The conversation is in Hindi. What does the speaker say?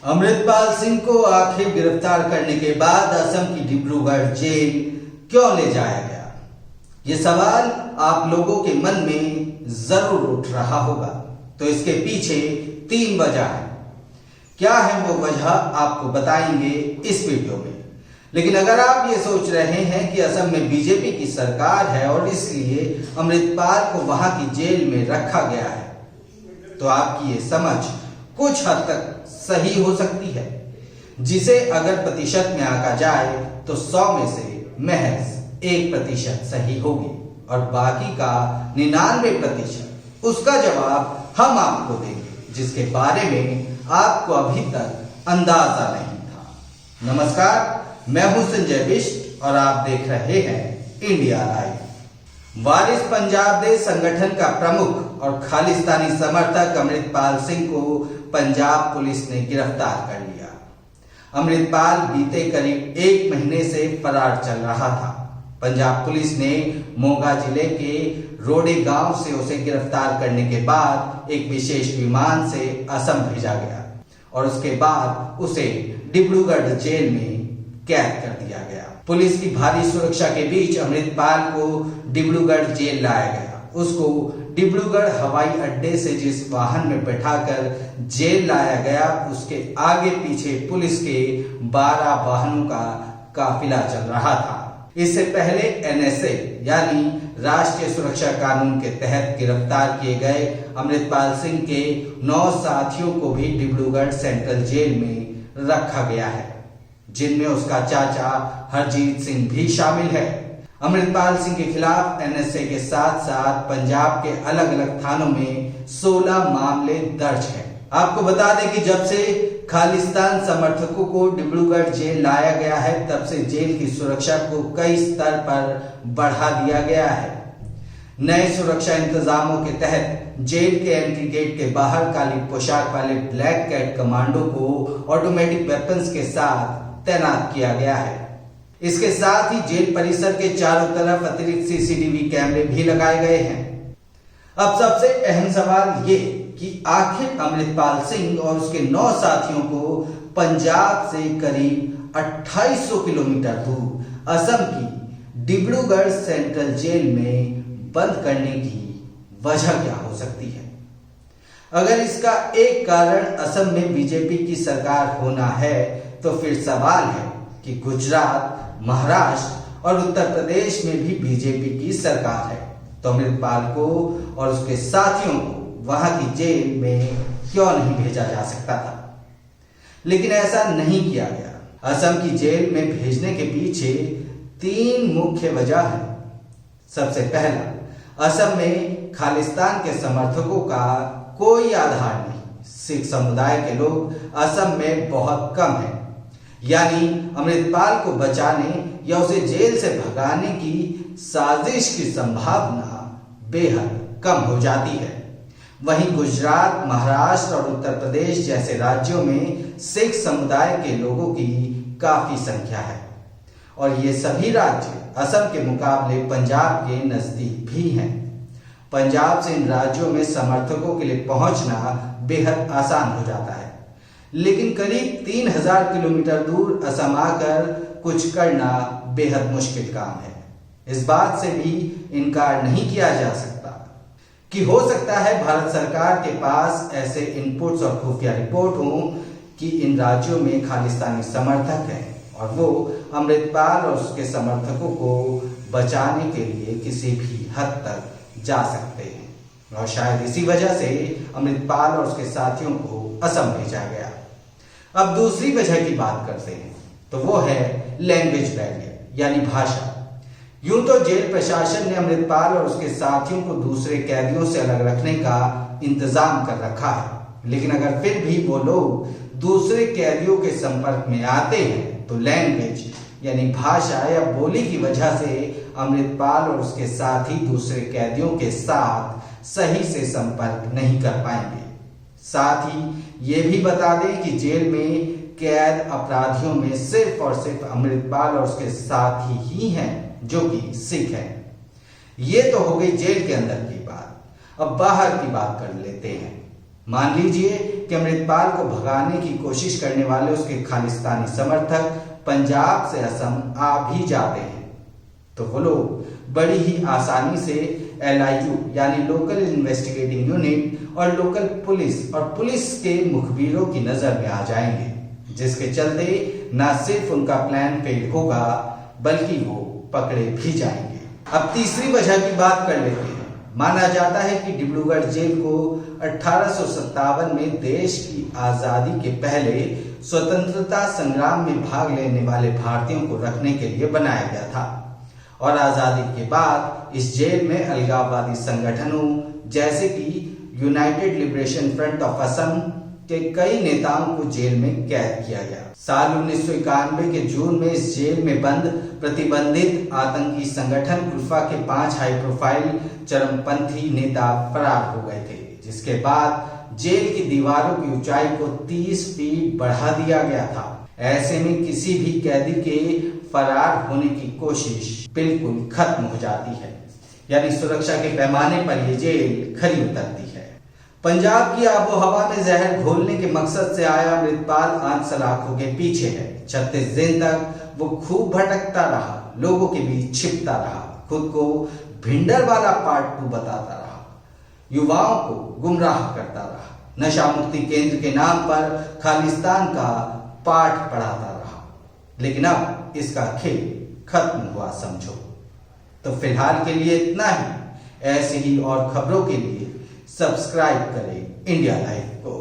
अमृतपाल सिंह को आखिर गिरफ्तार करने के बाद असम की डिब्रूगढ़ जेल क्यों ले जाया गया? ये सवाल आप लोगों के मन में जरूर उठ रहा होगा। तो इसके पीछे 3 वजह है। क्या है वो वजह आपको बताएंगे इस वीडियो में। लेकिन अगर आप ये सोच रहे हैं कि असम में बीजेपी की सरकार है और इसलिए अमृतपाल को वहां की जेल में रखा गया है, तो आपकी ये समझ कुछ हद तक सही हो सकती है, जिसे अगर प्रतिशत में आंका जाए तो 100 में से महज 1% सही होगी और बाकी का 99% उसका जवाब हम आपको देंगे, जिसके बारे में आपको अभी तक अंदाजा नहीं था। नमस्कार, मैं हूं संजय बिष्ट और आप देख रहे हैं इंडिया लाइव। वारिस पंजाब दे संगठन का प्रमुख और खालिस्तानी समर्थक अमृतपाल सिंह को पंजाब पुलिस ने गिरफ्तार कर लिया। अमृतपाल बीते करीब 1 महीने से फरार चल रहा था। पंजाब पुलिस ने मोगा जिले के रोडे गांव से उसे गिरफ्तार करने के बाद एक विशेष विमान से असम भेजा गया और उसके बाद उसे डिब्रूगढ़ जेल में कैद कर दिया गया। पुलिस की भारी सुरक्षा के बीच अमृतपाल को डिब्रूगढ़ जेल लाया गया। उसको डिब्रूगढ़ हवाई अड्डे से जिस वाहन में बैठाकर जेल लाया गया, उसके आगे पीछे पुलिस के 12 वाहनों का काफिला चल रहा था। इससे पहले एनएसए यानी राष्ट्रीय सुरक्षा कानून के तहत गिरफ्तार किए गए अमृतपाल सिंह के 9 साथियों को भी डिब्रूगढ़ सेंट्रल जेल में रखा गया है, जिनमें उसका चाचा हरजीत सिंह भी शामिल है। अमृतपाल सिंह के खिलाफ एनएसए के साथ साथ पंजाब के अलग अलग थानों में 16 मामले दर्ज हैं। आपको बता दें कि जब से खालिस्तान समर्थकों को डिब्रूगढ़ जेल लाया गया है, तब से जेल की सुरक्षा को कई स्तर पर बढ़ा दिया गया है। नए सुरक्षा इंतजामों के तहत जेल के एंट्री गेट के बाहर काली पोशाक वाले ब्लैक कैट कमांडो को ऑटोमेटिक वेपन्स के साथ तैनात किया गया है। इसके साथ ही जेल परिसर के चारों तरफ अतिरिक्त सीसीटीवी कैमरे भी लगाए गए हैं। अब सबसे अहम सवाल ये कि आखिर अमृतपाल सिंह और उसके 9 साथियों को पंजाब से करीब 2800 किलोमीटर दूर असम की डिब्रूगढ़ सेंट्रल जेल में बंद करने की वजह क्या हो सकती है? अगर इसका एक कारण असम में बीजेपी की सरकार होना है, तो फिर सवाल है कि गुजरात, महाराष्ट्र और उत्तर प्रदेश में भी बीजेपी की सरकार है, तो अमृतपाल को और उसके साथियों को वहां की जेल में क्यों नहीं भेजा जा सकता था? लेकिन ऐसा नहीं किया गया। असम की जेल में भेजने के पीछे 3 मुख्य वजह हैं। सबसे पहला, असम में खालिस्तान के समर्थकों का कोई आधार नहीं। सिख समुदाय के लोग असम में बहुत कम हैं, यानी अमृतपाल को बचाने या उसे जेल से भगाने की साजिश की संभावना बेहद कम हो जाती है। वहीं गुजरात, महाराष्ट्र और उत्तर प्रदेश जैसे राज्यों में सिख समुदाय के लोगों की काफी संख्या है और ये सभी राज्य असम के मुकाबले पंजाब के नजदीक भी हैं। पंजाब से इन राज्यों में समर्थकों के लिए पहुंचना बेहद आसान हो जाता है, लेकिन करीब 3000 किलोमीटर दूर असम आकर कुछ करना बेहद मुश्किल काम है। इस बात से भी इनकार नहीं किया जा सकता कि हो सकता है भारत सरकार के पास ऐसे इनपुट्स और खुफिया रिपोर्ट हों कि इन राज्यों में खालिस्तानी समर्थक हैं और वो अमृतपाल और उसके समर्थकों को बचाने के लिए किसी भी हद तक जा सकते हैं और शायद इसी वजह से अमृतपाल और उसके साथियों को असम भेजा गया। अब दूसरी वजह की बात करते हैं, तो वो है लैंग्वेज बैरियर यानी भाषा। यूं तो जेल प्रशासन ने अमृतपाल और उसके साथियों को दूसरे कैदियों से अलग रखने का इंतजाम कर रखा है, लेकिन अगर फिर भी वो लोग दूसरे कैदियों के संपर्क में आते हैं, तो लैंग्वेज यानी भाषा या बोली की वजह से अमृतपाल और उसके साथी दूसरे कैदियों के साथ सही से संपर्क नहीं कर पाएंगे। साथ ही ये भी बता दें कि जेल में कैद अपराधियों में सिर्फ और सिर्फ अमृतपाल और उसके साथी ही हैं जो कि सिख हैं। ये तो हो गई जेल के अंदर की बात। अब बाहर की बात कर लेते हैं। मान लीजिए कि अमृतपाल को भगाने की कोशिश करने वाले उसके खालिस्तानी समर्थक पंजाब से असम आ भी जाते हैं, तो वो लोग बड़ी ही आसानी से LIU यानी लोकल इन्वेस्टिगेटिंग यूनिट और लोकल पुलिस और पुलिस के मुखबिरों की नजर में आ जाएंगे, जिसके चलते न सिर्फ उनका प्लान फेल होगा बल्कि वो पकड़े भी जाएंगे। अब तीसरी वजह की बात कर लेते हैं। माना जाता है कि डिब्रूगढ़ जेल को 1857 में देश की आजादी के पहले स्वतंत्रता संग्राम में भाग लेने वाले भारतीयों को रखने के लिए बनाया गया था और आजादी के बाद इस जेल में अलगाववादी संगठनों जैसे कि United liberation front of Assam के कई नेताओं को जेल में कैद किया गया। साल 1991 के जून में इस जेल में बंद प्रतिबंधित आतंकी संगठन उल्फा के 5 हाई प्रोफाइल चरमपंथी नेता फरार हो गए थे, जिसके बाद जेल की दीवारों की ऊंचाई को 30 फीट बढ़ा दिया गया था। ऐसे में किसी भी कैदी के फरार होने की कोशिश बिल्कुल खत्म हो जाती है, यानी सुरक्षा के पैमाने पर यह जेल खरी उतरती है। पंजाब की आबो हवा में जहर घोलने के मकसद से आया अमृतपाल आज सलाखों के पीछे है। 36 दिन तक वो खूब भटकता रहा, लोगों के बीच छिपता रहा, खुद को भिंडर वाला पार्ट 2 बताता रहा, युवाओं को गुमराह करता रहा, नशा मुक्ति केंद्र के नाम पर खालिस्तान का पाठ पढ़ाता रहा। लेकिन अब इसका खेल खत्म हुआ समझो। तो फिलहाल के लिए इतना ही। ऐसी ही और खबरों के लिए सब्सक्राइब करें इंडिया लाइव को।